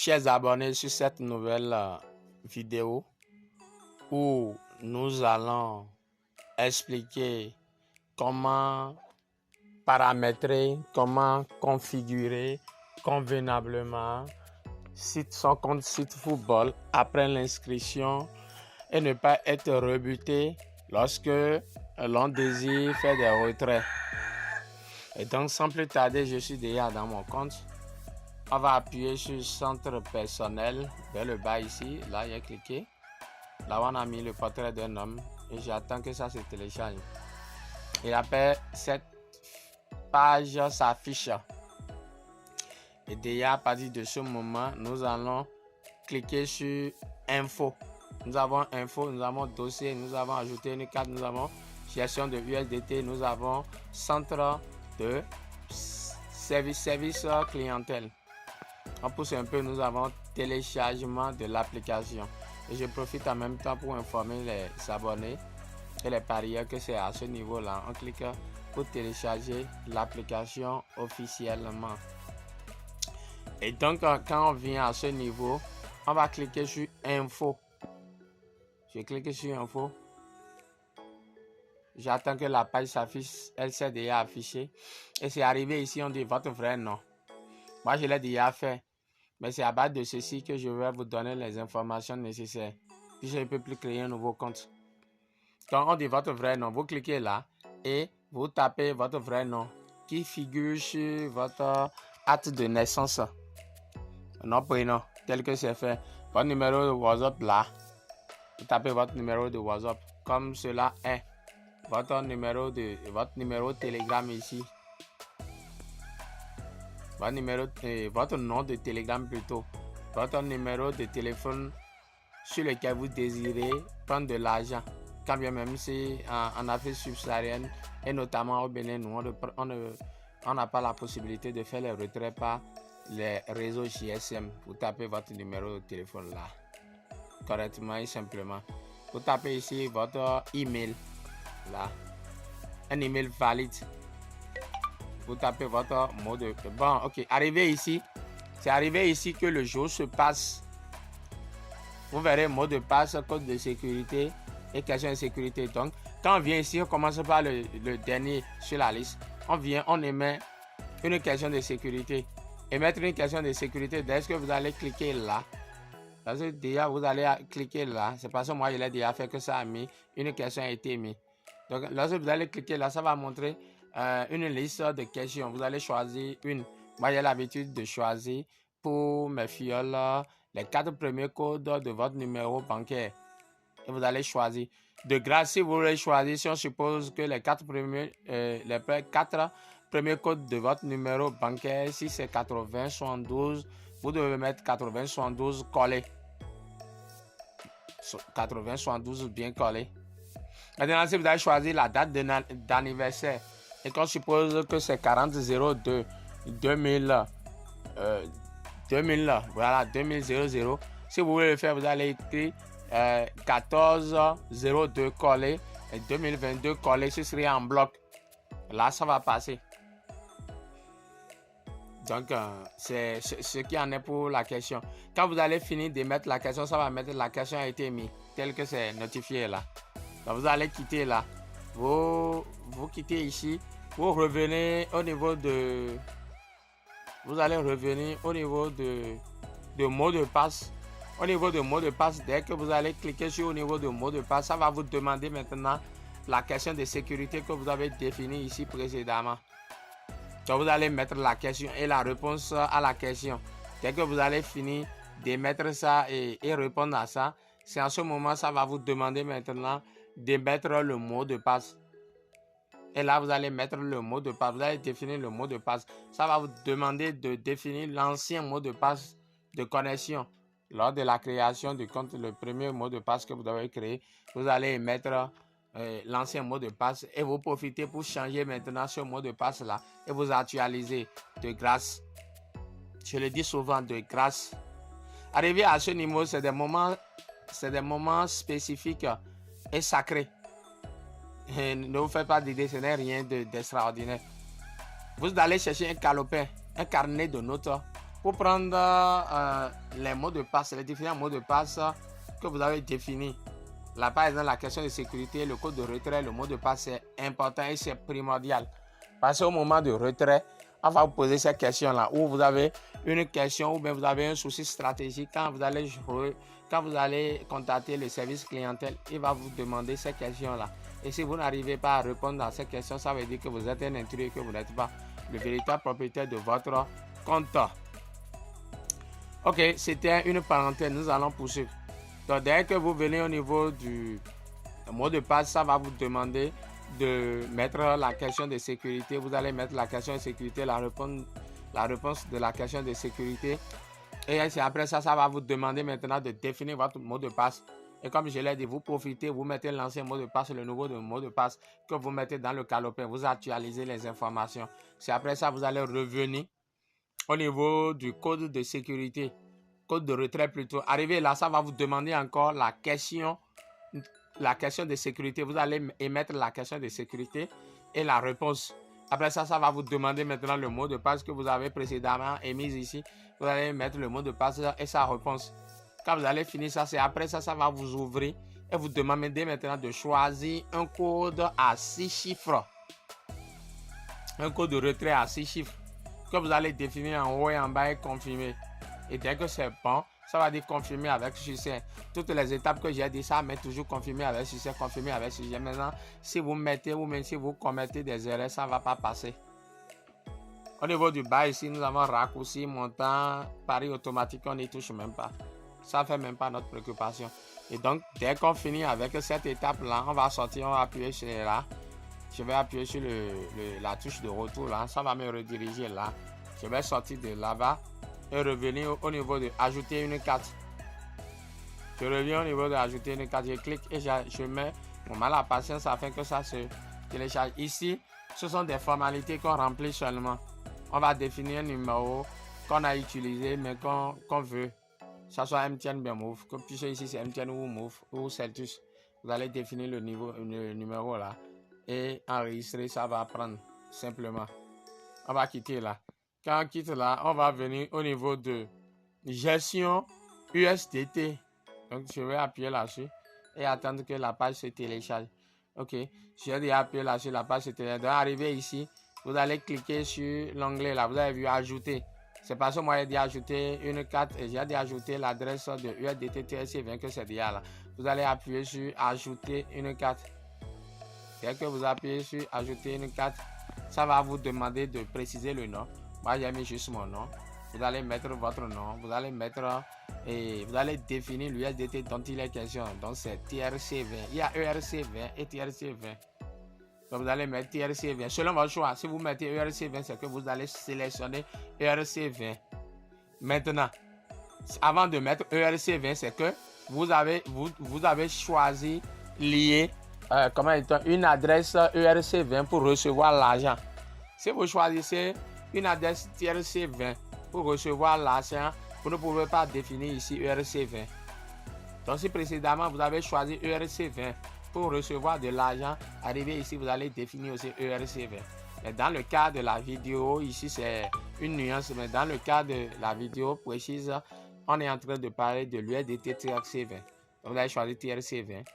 Chers abonnés, sur cette nouvelle vidéo où nous allons expliquer comment paramétrer, comment configurer convenablement son compte site football après l'inscription et ne pas être rebuté lorsque l'on désire faire des retraits. Et donc sans plus tarder, je suis déjà dans mon compte. On va appuyer sur centre personnel vers le bas ici. Là, il y a cliqué. Là, on a mis le portrait d'un homme et j'attends que ça se télécharge. Et après, cette page s'affiche. Et déjà, à partir de ce moment, nous allons cliquer sur Info. Nous avons Info, nous avons Dossier, nous avons ajouté une carte, nous avons Gestion de USDT, nous avons Centre de service clientèle. On pousse un peu, nous avons téléchargement de l'application. Et je profite en même temps pour informer les abonnés et les parieurs que c'est à ce niveau-là. On clique pour télécharger l'application officiellement. Et donc, quand on vient à ce niveau, on va cliquer sur Info. Je clique sur Info. J'attends que la page s'affiche. Elle s'est déjà affichée. Et c'est arrivé ici, on dit votre vrai nom. Moi, je l'ai déjà fait. Mais c'est à base de ceci que je vais vous donner les informations nécessaires. Puis je ne peux plus créer un nouveau compte. Quand on dit votre vrai nom, vous cliquez là et vous tapez votre vrai nom qui figure sur votre acte de naissance. Nom, prénom, tel que c'est fait. Votre numéro de WhatsApp là. Vous tapez votre numéro de WhatsApp comme cela est. Votre numéro Telegram ici. Votre nom de Telegram plutôt. Votre numéro de téléphone sur lequel vous désirez prendre de l'argent. Quand bien même si en Afrique subsaharienne et notamment au Bénin, on n'a pas la possibilité de faire les retraits par les réseaux GSM. Vous tapez votre numéro de téléphone là. Correctement et simplement. Vous tapez ici votre email là. Un email valide. Vous tapez votre mot de... Bon, ok. Arrivé ici. C'est arrivé ici que le jour se passe. Vous verrez mot de passe, code de sécurité et question de sécurité. Donc, quand on vient ici, on commence par le dernier sur la liste. On émet une question de sécurité. Émettre une question de sécurité, dès que vous allez cliquer là. Parce que déjà, vous allez cliquer là. C'est parce que moi, je l'ai déjà fait que ça a mis. Une question a été mise. Donc, lorsque vous allez cliquer là, ça va montrer une liste de questions. Vous allez choisir une. Moi, j'ai l'habitude de choisir pour mes fioles les 4 premiers codes de votre numéro bancaire. Et vous allez choisir. De grâce, si vous voulez choisir, si on suppose que les 4 premiers codes de votre numéro bancaire, si c'est 8072, vous devez mettre 8072 collé. 8072 bien collé. Maintenant, si vous allez choisir la date d'anniversaire et qu'on suppose que c'est 4002 2000, voilà, 2000. Si vous voulez le faire, vous allez écrire 1402 collé et 2022 collé, ce serait en bloc. Là, ça va passer. Donc, c'est ce qui en est pour la question. Quand vous allez finir de mettre la question, ça va mettre la question a été mise, tel que c'est notifié là. Donc, vous allez quitter là. Vous quittez ici. Vous revenez au niveau de... Vous allez revenir au niveau de mot de passe. Au niveau de mot de passe, dès que vous allez cliquer sur au niveau de mot de passe, ça va vous demander maintenant la question de sécurité que vous avez définie ici précédemment. Donc, vous allez mettre la question et la réponse à la question. Dès que vous allez finir de mettre ça et répondre à ça, c'est en ce moment ça va vous demander maintenant de mettre le mot de passe. Et là, vous allez mettre le mot de passe. Vous allez définir le mot de passe. Ça va vous demander de définir l'ancien mot de passe de connexion. Lors de la création du compte, le premier mot de passe que vous avez créé, vous allez mettre l'ancien mot de passe et vous profitez pour changer maintenant ce mot de passe là et vous actualiser de grâce. Je le dis souvent, de grâce. Arrivé à ce niveau, c'est des moments spécifiques et sacrés. Et ne vous faites pas d'idée, ce n'est rien d'extraordinaire. Vous allez chercher un calepin, un carnet de notes pour prendre les mots de passe, les différents mots de passe que vous avez définis. Là, par exemple, la question de sécurité, le code de retrait, le mot de passe, c'est important et c'est primordial. Parce qu'au moment de retrait, on va vous poser cette question-là, où vous avez une question ou bien vous avez un souci stratégique. Quand vous allez contacter le service clientèle, il va vous demander ces questions-là. Et si vous n'arrivez pas à répondre à ces questions, ça veut dire que vous êtes un intrus et que vous n'êtes pas le véritable propriétaire de votre compte. Ok, c'était une parenthèse, nous allons poursuivre. Donc, dès que vous venez au niveau du mot de passe, ça va vous demander de mettre la question de sécurité. Vous allez mettre la question de sécurité, la réponse de la question de sécurité. Et après ça, ça va vous demander maintenant de définir votre mot de passe. Et comme je l'ai dit, vous profitez, vous mettez l'ancien mot de passe, le nouveau mot de passe que vous mettez dans le calepin. Vous actualisez les informations. C'est après ça, vous allez revenir au niveau du code de sécurité, code de retrait plutôt. Arrivé là, ça va vous demander encore la question de sécurité. Vous allez émettre la question de sécurité et la réponse. Après ça, ça va vous demander maintenant le mot de passe que vous avez précédemment émis ici. Vous allez mettre le mot de passe et sa réponse. Quand vous allez finir ça, c'est après ça, ça va vous ouvrir et vous demander maintenant de choisir un code à 6 chiffres. Un code de retrait à 6 chiffres que vous allez définir en haut et en bas et confirmer. Et dès que c'est bon, ça va dire confirmer avec succès. Toutes les étapes que j'ai dit, ça met toujours confirmer avec succès, confirmer avec succès. Maintenant, si vous mettez ou même si vous commettez des erreurs, ça ne va pas passer. Au niveau du bas ici, nous avons raccourci, montant, pari automatique, on n'y touche même pas. Ça ne fait même pas notre préoccupation. Et donc, dès qu'on finit avec cette étape-là, on va sortir, on va appuyer sur là. Je vais appuyer sur la touche de retour là, ça va me rediriger là. Je vais sortir de là-bas et revenir au niveau de ajouter une carte. Je reviens au niveau de ajouter une carte, je clique et je mets mon mal à patience afin que ça se télécharge. Ici, ce sont des formalités qu'on remplit seulement. On va définir un numéro qu'on a utilisé mais qu'on veut. Ça soit MTN bien Move, comme tu sais ici c'est MTN ou Move ou Celtus. Vous allez définir le numéro là. Et enregistrer, ça va prendre simplement. On va quitter là. Quand on quitte là, on va venir au niveau de gestion USDT. Donc, je vais appuyer là-dessus et attendre que la page se télécharge. Ok, j'ai déjà appuyé là-dessus, la page se télécharge. Donc, arrivé ici, vous allez cliquer sur l'onglet là. Vous avez vu ajouter. C'est parce que moi, j'ai déjà ajouté une carte et j'ai déjà ajouté l'adresse de USDT TRC20 que c'est déjà là. Vous allez appuyer sur ajouter une carte. Dès que vous appuyez sur ajouter une carte, ça va vous demander de préciser le nom. Moi, j'ai mis juste mon nom. Vous allez mettre votre nom. Vous allez mettre et vous allez définir l'USDT dont il est question. Donc, c'est TRC20. Il y a ERC20 et TRC20. Donc, vous allez mettre TRC20. Selon votre choix, si vous mettez ERC20, c'est que vous allez sélectionner ERC20. Maintenant, avant de mettre ERC20, c'est que vous avez choisi lier une adresse ERC20 pour recevoir l'argent. Si vous choisissez une adresse TRC20 pour recevoir l'argent, vous ne pouvez pas définir ici ERC20. Donc si précédemment vous avez choisi ERC20 pour recevoir de l'argent, arrivé ici vous allez définir aussi ERC20. Mais dans le cas de la vidéo, ici c'est une nuance, mais dans le cas de la vidéo précise, on est en train de parler de l'USDT TRC20. Donc vous allez choisir TRC20.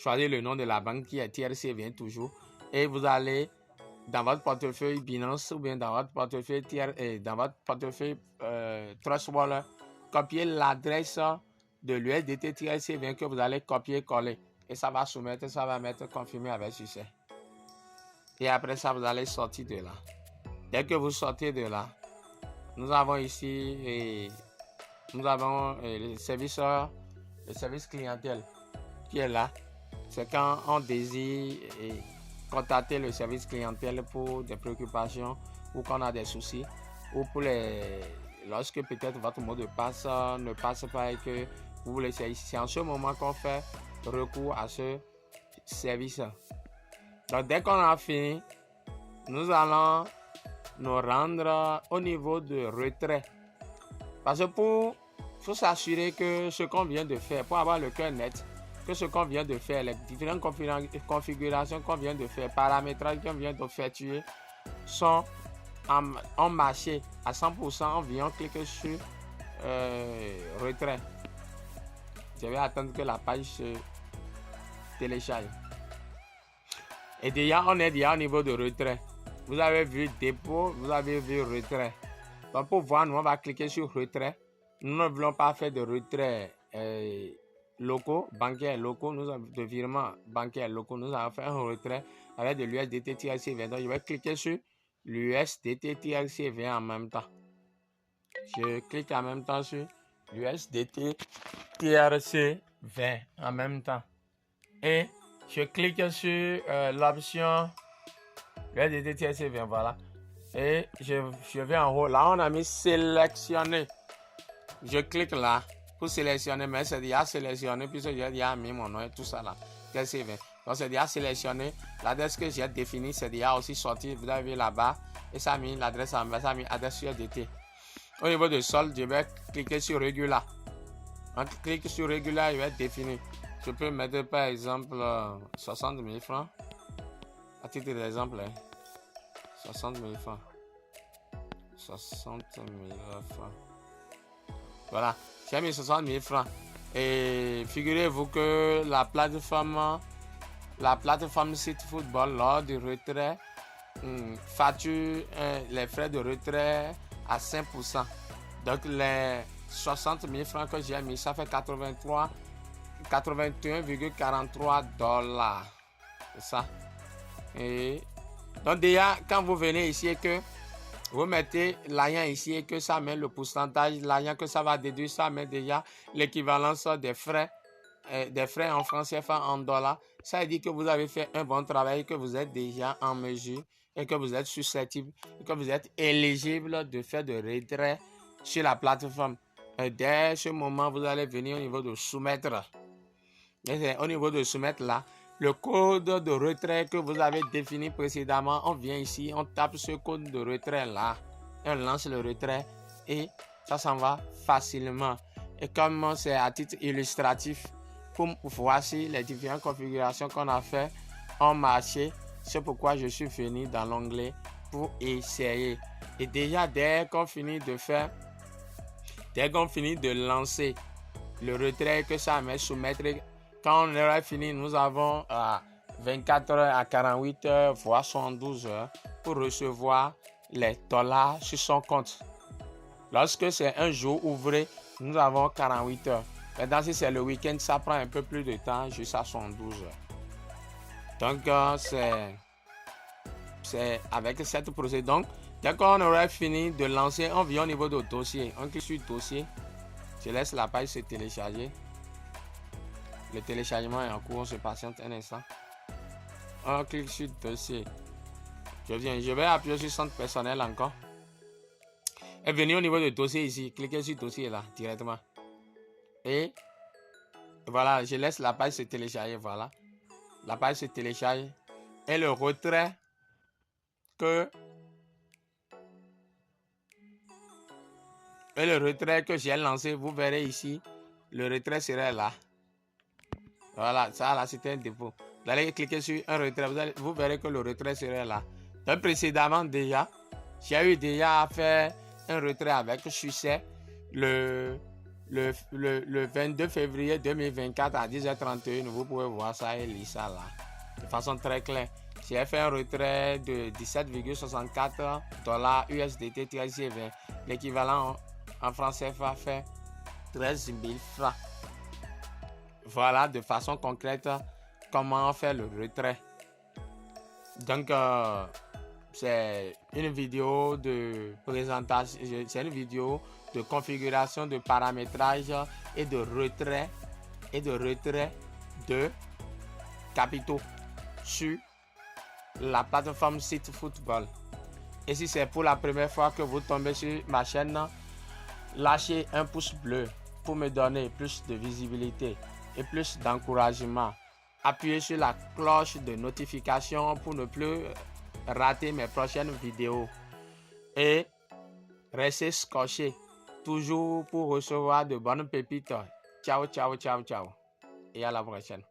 Choisissez le nom de la banque qui est TRC20 toujours. Et vous allez dans votre portefeuille Binance ou bien dans votre portefeuille Trust Wallet, copier l'adresse de l'USDT TRC20 que vous allez copier-coller. Et ça va soumettre, ça va mettre confirmé avec succès. Et après ça, vous allez sortir de là. Dès que vous sortez de là, nous avons ici le service clientèle qui est là. C'est quand on désire contacter le service clientèle pour des préoccupations ou qu'on a des soucis ou pour lorsque peut-être votre mot de passe ne passe pas et que vous voulez. C'est en ce moment qu'on fait recours à ce service. Donc dès qu'on a fini, nous allons nous rendre au niveau de retrait. Parce que faut s'assurer que ce qu'on vient de faire, pour avoir le cœur net, que ce qu'on vient de faire, les différentes configurations qu'on vient de faire, paramétrages qu'on vient d'effectuer sont en marché à 100%, on vient cliquer sur retrait. Je vais attendre que la page se télécharge. Et déjà, on est déjà au niveau de retrait. Vous avez vu dépôt, vous avez vu retrait. Donc pour voir, nous on va cliquer sur retrait. Nous ne voulons pas faire de retrait locaux, bancaires locaux, de virements bancaires locaux. Nous allons faire un retrait avec de l'USDT TRC20. Donc je vais cliquer sur l'USDT TRC20 en même temps. Je clique en même temps sur l'USDT TRC20 en même temps. Et je clique sur l'option l'USDT TRC20, voilà. Et je vais en haut. Là, on a mis sélectionner. Je clique là pour sélectionner, mais c'est déjà sélectionné puisque j'ai déjà mis mon nom et tout ça là. TRC20. Donc, c'est déjà sélectionné. L'adresse que j'ai définie, c'est déjà aussi sorti. Vous avez vu là-bas. Et ça a mis l'adresse en bas. Ça a mis adresse USDT. Au niveau de solde, je vais cliquer sur Regular. On clique sur Regular, il va être défini. Je peux mettre par exemple 60 000 francs. À titre d'exemple, 60 000 francs. 60 000 francs. Voilà, j'ai mis 60 000 francs. Et figurez-vous que la plateforme site football, lors du retrait, facture les frais de retrait à 5%. Donc les 60 000 francs que j'ai mis, ça fait 81,43 $. C'est ça. Et donc déjà, quand vous venez ici et que vous mettez l'ayant ici et que ça met le pourcentage, l'ayant que ça va déduire, ça met déjà l'équivalence des frais en francs CFA en dollars. Ça veut dire que vous avez fait un bon travail, que vous êtes déjà en mesure et que vous êtes susceptible et que vous êtes éligible de faire de retrait sur la plateforme. Et dès ce moment, vous allez venir au niveau de soumettre. Et au niveau de soumettre là, le code de retrait que vous avez défini précédemment, on vient ici, on tape ce code de retrait là, et on lance le retrait et ça s'en va facilement. Et comme c'est à titre illustratif, pour voici les différentes configurations qu'on a fait en marché, c'est pourquoi je suis venu dans l'onglet pour essayer. Et déjà, dès qu'on finit de lancer le retrait que ça met soumettre, quand on aura fini, nous avons 24 heures à 48 heures, voire 72 heures pour recevoir les dollars sur son compte. Lorsque c'est un jour ouvré, nous avons 48 heures. Maintenant, si c'est le week-end, ça prend un peu plus de temps, jusqu'à 72 heures. Donc, c'est avec cette procédure. Donc, dès qu'on aura fini de lancer, on vient au niveau du dossier. On clique sur dossier. Je laisse la page se télécharger. Le téléchargement est en cours, on se patiente un instant. On clique sur dossier. Je vais appuyer sur centre personnel encore. Et venir au niveau du dossier ici. Cliquez sur dossier là, directement. Et voilà, je laisse la page se télécharger. Voilà. La page se télécharge. Et le retrait que j'ai lancé, vous verrez ici, le retrait serait là. Voilà, ça là c'était un dépôt. Vous allez cliquer sur un retrait, vous verrez que le retrait serait là. Donc précédemment déjà, j'ai eu déjà fait un retrait avec succès le 22 février 2024 à 10h31. Vous pouvez voir ça et lire ça là. De façon très claire. J'ai fait un retrait de 17,64 $ USDT TRC20. L'équivalent en francs CFA fait 13 000 francs. Voilà de façon concrète comment faire le retrait. Donc c'est une vidéo de présentation, c'est une vidéo de configuration, de paramétrage et de retrait de capitaux sur la plateforme site football. Et si c'est pour la première fois que vous tombez sur ma chaîne, lâchez un pouce bleu pour me donner plus de visibilité et plus d'encouragement. Appuyez sur la cloche de notification pour ne plus rater mes prochaines vidéos. Et restez scotché toujours pour recevoir de bonnes pépites. Ciao, ciao, ciao, ciao. Et à la prochaine.